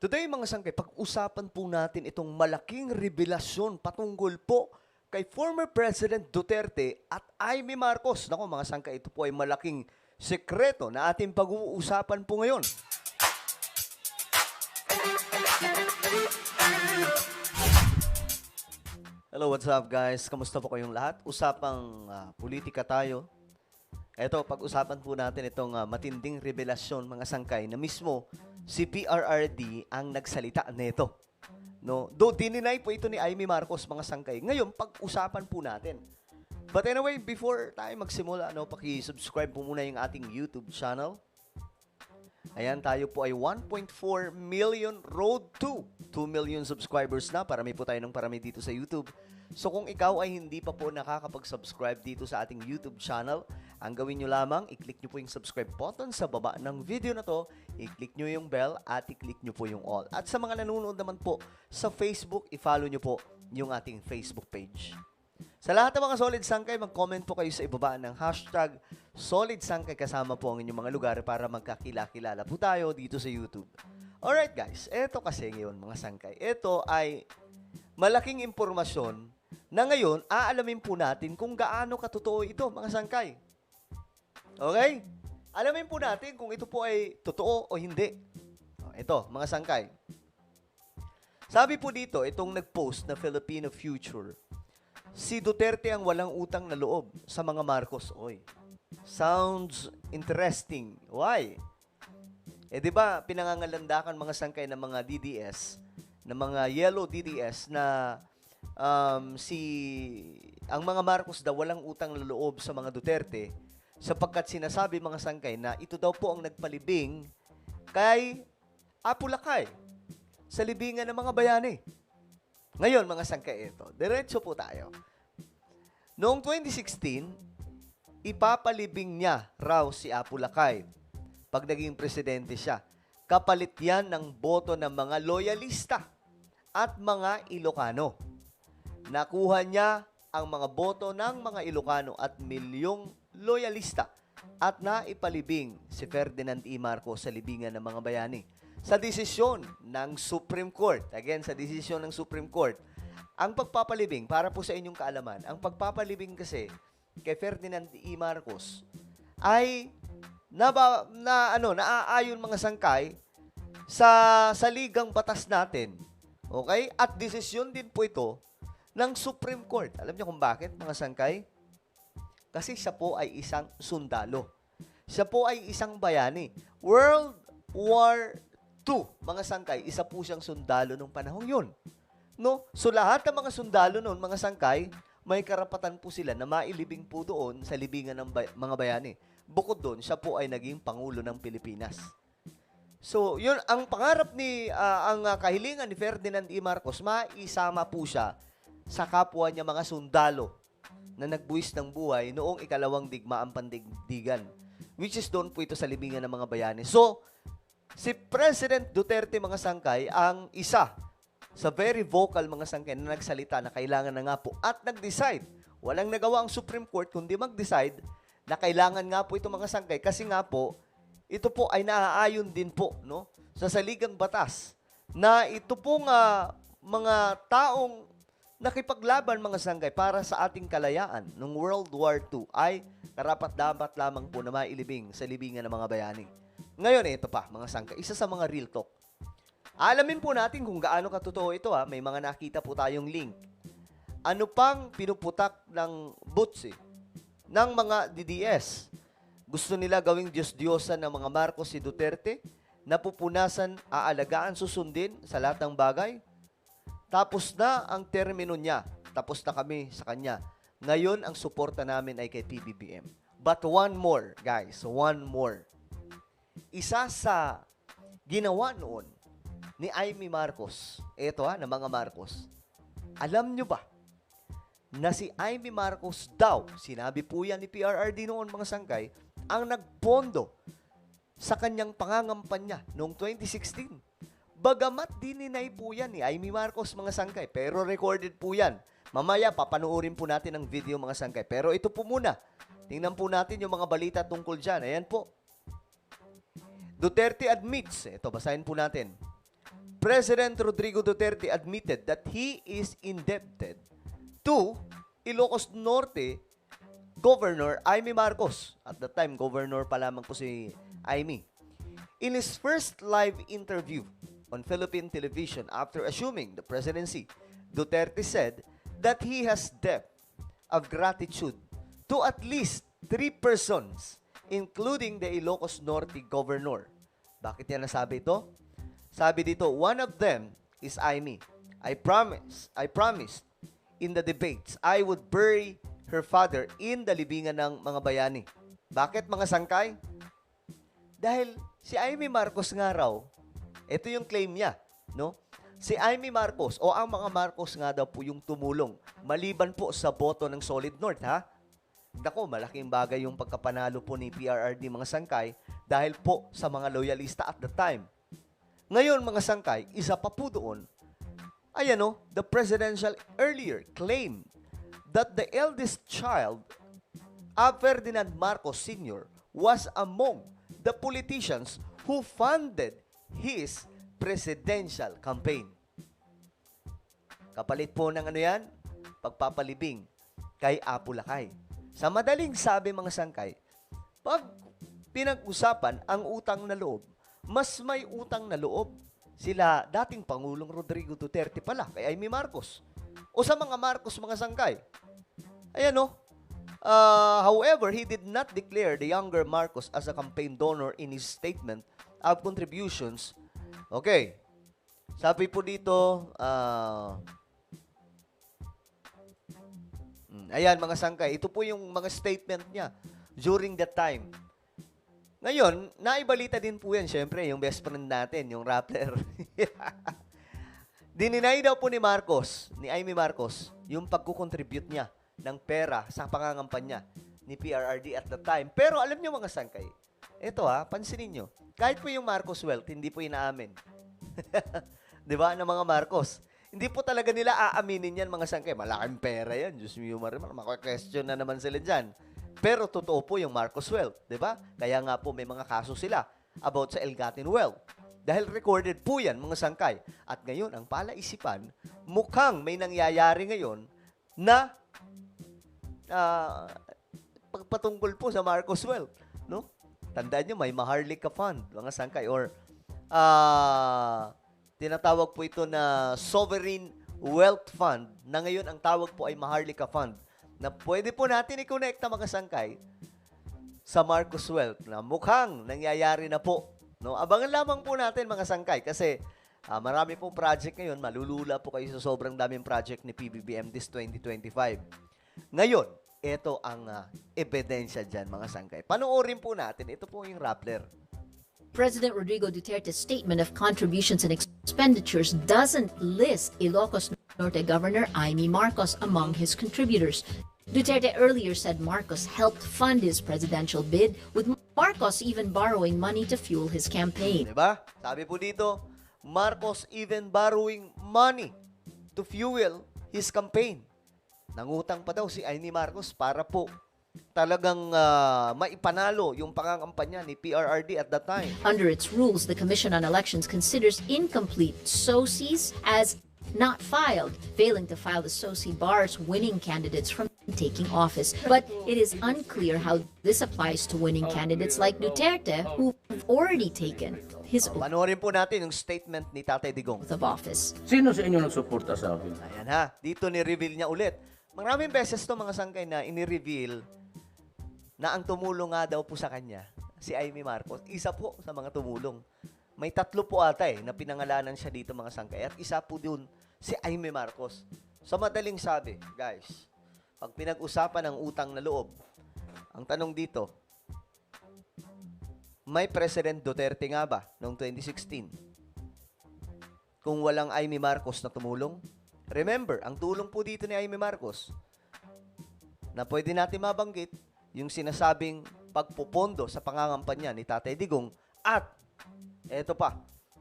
Today mga sangkay, pag-usapan po natin itong malaking revelasyon patungkol po kay former President Duterte at Amy Marcos. Nako mga sangkay, ito po ay malaking sekreto na ating pag-uusapan po ngayon. Hello, what's up guys? Kamusta po kayong lahat? Usapang politika tayo. Eto, pag-usapan po natin itong matinding revelasyon mga sangkay na mismo si PRRD ang nagsalita nito. No? Though dininay po ito ni Amy Marcos mga sangkay. Ngayon, pag-usapan po natin. But anyway, before tayo magsimula, paki-subscribe po muna yung ating YouTube channel. Ayan, tayo po ay 1.4 million road to 2 million subscribers na. Parami po tayo ng parami dito sa YouTube. So kung ikaw ay hindi pa po nakakapag-subscribe dito sa ating YouTube channel, ang gawin nyo lamang, i-click nyo po yung subscribe button sa baba ng video na to, i-click nyo yung bell at i-click nyo po yung all. At sa mga nanonood naman po sa Facebook, i-follow nyo po yung ating Facebook page. Sa lahat ng mga Solid Sangkay, mag-comment po kayo sa ibaba ng hashtag Solid Sangkay kasama po ang inyong mga lugar para magkakilala po tayo dito sa YouTube. Alright guys, eto kasi ngayon mga sangkay, eto ay malaking impormasyon na ngayon aalamin po natin kung gaano katotoo ito mga sangkay. Okay? Alamin po natin kung ito po ay totoo o hindi. Ito, mga sangkay. Sabi po dito, itong nag-post na Filipino Future, si Duterte ang walang utang na loob sa mga Marcos. Oy, sounds interesting. Why? Di ba pinangangalandakan mga sangkay ng mga DDS, ng mga yellow DDS na ang mga Marcos daw walang utang na loob sa mga Duterte sapagkat sinasabi mga sangkay na ito daw po ang nagpalibing kay Apu Lakay sa libingan ng mga bayani. Ngayon, mga sangkay, ito. Diretso po tayo. Noong 2016, ipapalibing niya raw si Apu Lakay pag naging presidente siya. Kapalit yan ng boto ng mga loyalista at mga Ilocano. Nakuha niya ang mga boto ng mga Ilocano at milyong loyalista at naipalibing si Ferdinand E. Marcos sa libingan ng mga bayani. Sa desisyon ng Supreme Court, again, sa desisyon ng Supreme Court, ang pagpapalibing, para po sa inyong kaalaman, ang pagpapalibing kasi kay Ferdinand E. Marcos ay naaayon mga sangkay sa ligang batas natin. Okay? At desisyon din po ito ng Supreme Court. Alam niyo kung bakit, mga sangkay? Kasi siya po ay isang sundalo. Siya po ay isang bayani. World War II, mga sangkay, isa po siyang sundalo nung panahong yun. No? So lahat ng mga sundalo noon, mga sangkay, may karapatan po sila na mailibing po doon sa libingan ng mga bayani. Bukod doon, siya po ay naging Pangulo ng Pilipinas. So, yun, ang pangarap ang kahilingan ni Ferdinand E. Marcos, maisama po siya sa kapwa niya mga sundalo na nagbuwis ng buhay noong ikalawang digmaang pandigdigan, which is doon po ito sa libingan ng mga bayani. So, si President Duterte, mga sangkay, ang isa sa very vocal mga sangkay na nagsalita na kailangan na nga po at nag-decide. Walang nagawa ang Supreme Court kundi mag-decide na kailangan nga po ito mga sangkay kasi nga po, ito po ay naaayon din po no, sa saligang batas na ito pong mga taong nakipaglaban mga sangkay para sa ating kalayaan noong World War II ay karapat-dapat lamang po na mailibing sa libingan ng mga bayani. Ngayon, ito pa, mga sangkay, isa sa mga real talk. Alamin po natin kung gaano katotoo ito. May mga nakita po tayong link. Ano pang pinuputak ng butsi ng mga DDS? Gusto nila gawing Diyos-Diyosan ng mga Marcos si Duterte? Napupunasan, aalagaan, susundin sa lahat ng bagay? Tapos na ang termino niya. Tapos na kami sa kanya. Ngayon, ang suporta namin ay kay PBBM. But one more, guys. One more. Isa sa ginawa noon ni Amy Marcos, na mga Marcos, alam nyo ba na si Amy Marcos daw, sinabi po yan ni PRRD noon mga sangkay, ang nagpondo sa kanyang pangangampanya noong 2016. Bagamat dininay po yan ni Amy Marcos mga sangkay, pero recorded po yan. Mamaya papanoorin po natin ang video mga sangkay. Pero ito po muna, tingnan po natin yung mga balita tungkol dyan. Ayan po. Duterte admits, ito basahin po natin, President Rodrigo Duterte admitted that he is indebted to Ilocos Norte Governor Imee Marcos. At the time, governor pa lamang po si Imee. In his first live interview on Philippine television after assuming the presidency, Duterte said that he has debt of gratitude to at least 3 persons, including the Ilocos Norte Governor. Bakit niya nasabi ito? Sabi dito, one of them is Imee. I promised in the debates, I would bury her father in the libingan ng mga bayani. Bakit mga sangkay? Dahil si Imee Marcos nga raw, ito yung claim niya, no? Si Imee Marcos o ang mga Marcos nga daw po yung tumulong maliban po sa boto ng Solid North, ha? Dako, malaking bagay yung pagkapanalo po ni PRRD mga sangkay dahil po sa mga loyalista at the time. Ngayon mga sangkay, isa pa po doon, ayan o, the presidential earlier claimed that the eldest child of Ferdinand Marcos Sr. was among the politicians who funded his presidential campaign. Kapalit po ng ano yan? Pagpapalibing kay Apo Lakay. Sa madaling sabi mga sangkay, pag pinag-usapan ang utang na loob, mas may utang na loob sila dating Pangulong Rodrigo Duterte pala kay Imee Marcos. O sa mga Marcos mga sangkay. Ayan o. However, he did not declare the younger Marcos as a campaign donor in his statement of contributions. Okay. Sabi po dito, ayan mga sangkay, ito po yung mga statement niya during that time. Ngayon, naibalita din po yan, syempre, yung best friend natin, yung Rappler. Dininay daw po ni Imee Marcos, yung pagkukontribute niya ng pera sa pangangampanya ni PRRD at the time. Pero alam niyo mga sangkay, ito pansinin niyo, kahit po yung Marcos wealth, hindi po inaamin. Di ba, ng mga Marcos? Hindi po talaga nila aaminin yan mga sangkay. Malaking pera yan. Diyos mo, maka-question na naman sila dyan. Pero totoo po yung Marcos wealth, di ba? Kaya nga po may mga kaso sila about sa Elgatin wealth. Dahil recorded po yan, mga sangkay. At ngayon, ang palaisipan, mukhang may nangyayari ngayon na pagpatungkol po sa Marcos wealth. No? Tandaan nyo, may Maharlika Fund, mga sangkay. Or tinatawag po ito na Sovereign Wealth Fund, na ngayon ang tawag po ay Maharlika Fund, na pwede po natin i-connecta mga sangkay sa Marcos wealth na mukhang nangyayari na po. No? Abangan lamang po natin mga sangkay kasi marami pong project ngayon. Malulula po kayo sa sobrang daming project ni PBBM this 2025. Ngayon, ito ang ebidensya dyan mga sangkay. Panoorin po natin. Ito po yung Rappler. President Rodrigo Duterte's statement of contributions and expenditures doesn't list Ilocos Norte Governor Imee Marcos among his contributors. Duterte earlier said Marcos helped fund his presidential bid, with Marcos even borrowing money to fuel his campaign. Diba? Sabi po dito, Marcos even borrowing money to fuel his campaign. Nangutang pa daw si Imee Marcos para po talagang maipanalo yung pangangampanya ni PRRD at that time. Under its rules, the Commission on Elections considers incomplete SOCs as not filed, failing to file the SOC bars winning candidates from taking office. But it is unclear how this applies to winning candidates like Duterte, who've already taken his oath Panoorin po natin yung statement ni Tatay Digong. of office. Sino sa inyo nagsuporta sa akin? Ayan ha, dito ni-reveal niya ulit. Maraming beses to mga sangkay na ini-reveal na ang tumulong nga daw po sa kanya, si Imee Marcos, isa po sa mga tumulong. May 3 po ata na pinangalanan siya dito mga sangkay. At isa po dun, si Imee Marcos. Sa madaling sabi, guys, pag pinag-usapan ng utang na loob, ang tanong dito, may President Duterte nga ba noong 2016? Kung walang Imee Marcos na tumulong? Remember, ang tulong po dito ni Imee Marcos, na pwede natin mabanggit, yung sinasabing pagpupondo sa pangangampanya ni Tatay Digong at eto pa,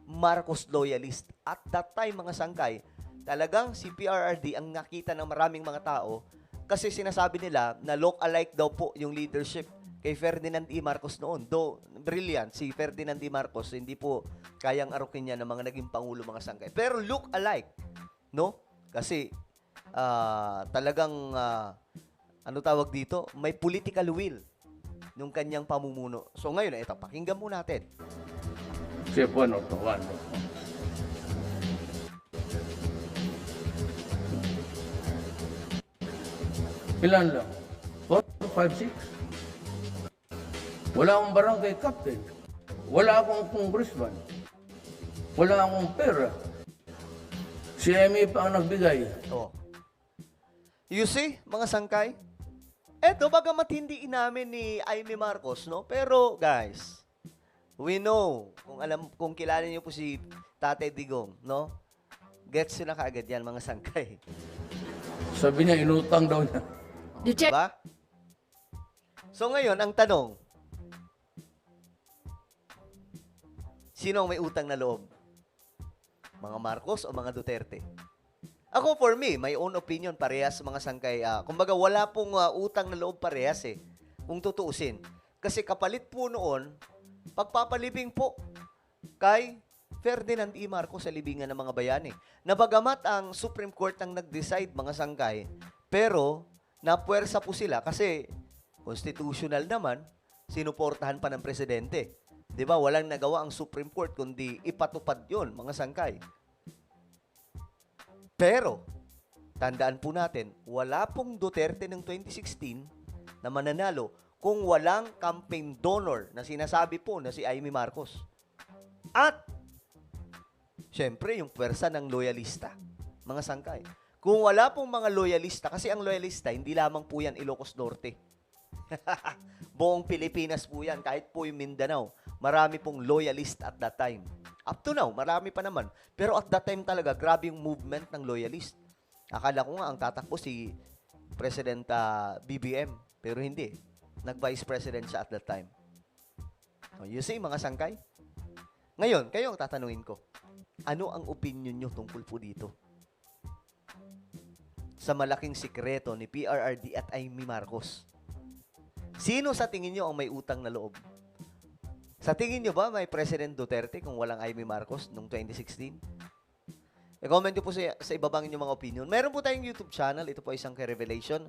Marcos loyalist. At that time, mga sangkay, talagang si PRRD ang nakita ng maraming mga tao kasi sinasabi nila na look-alike daw po yung leadership kay Ferdinand E. Marcos noon. Though, brilliant, si Ferdinand E. Marcos, hindi po kayang arukin niya ng mga naging pangulo mga sangkay. Pero look alike, no? Kasi, talagang, ano tawag dito? May political will nung kanyang pamumuno. So ngayon, ito, pakinggan mo natin. Step 1 or 1. Ilan lang? 4, 5, 6. Wala akong barangay captain. Wala akong congressman. Wala akong pera. Si Emmy pa ang nagbigay. Oh. You see, mga sangkay? Eto, bagamat hindi inamin ni Amy Marcos, no? Pero, guys, we know, kung kilala niyo po si Tatay Digong, no? Gets nyo na kaagad yan, mga sangkay. Sabi niya, inutang daw niya. Duterte Diba? So, ngayon, ang tanong, sino ang may utang na loob? Mga Marcos o mga Duterte? Ako, for me, my own opinion, parehas mga sangkay. Kumbaga, wala pong utang na loob parehas eh, kung tutuusin. Kasi kapalit po noon, pagpapalibing po kay Ferdinand E. Marcos sa libingan ng mga bayani. Nabagamat ang Supreme Court ang nag-decide, mga sangkay, pero napuwersa po sila kasi constitutional naman, sinuportahan pa ng presidente. 'Di ba? Walang nagawa ang Supreme Court kundi ipatupad 'yon, mga sangkay. Pero, tandaan po natin, wala pong Duterte ng 2016 na mananalo kung walang campaign donor na sinasabi po na si Amy Marcos. At, syempre, yung pwersa ng loyalista, mga sangkay. Kung wala pong mga loyalista, kasi ang loyalista, hindi lamang po yan Ilocos Norte. Buong Pilipinas po yan, kahit po yung Mindanao. Marami pong loyalist at that time. Up to now, marami pa naman. Pero at that time talaga, grabe yung movement ng loyalist. Akala ko nga, ang tatakbo si President BBM. Pero hindi. Nag-vice president siya at that time. So, you see, mga sangkay? Ngayon, kayo ang tatanungin ko. Ano ang opinion nyo tungkol po dito? Sa malaking sikreto ni PRRD at Amy Marcos. Sino sa tingin nyo ang may utang na loob? Sa tingin nyo ba may President Duterte kung walang Amy Marcos noong 2016? I-comment nyo po sa ibabang inyong mga opinion. Meron po tayong YouTube channel. Ito po isang Revelation.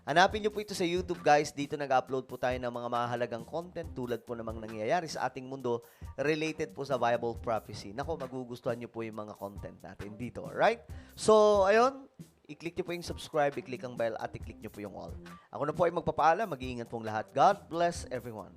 Hanapin nyo po ito sa YouTube, guys. Dito nag-upload po tayo ng mga mahalagang content tulad po namang nangyayari sa ating mundo related po sa Bible prophecy. Nako, magugustuhan nyo po yung mga content natin dito. Alright? So, ayun. I-click nyo po yung subscribe, i-click ang bell, at i-click nyo po yung all. Ako na po ay magpapaalam. Mag-iingat pong lahat. God bless everyone.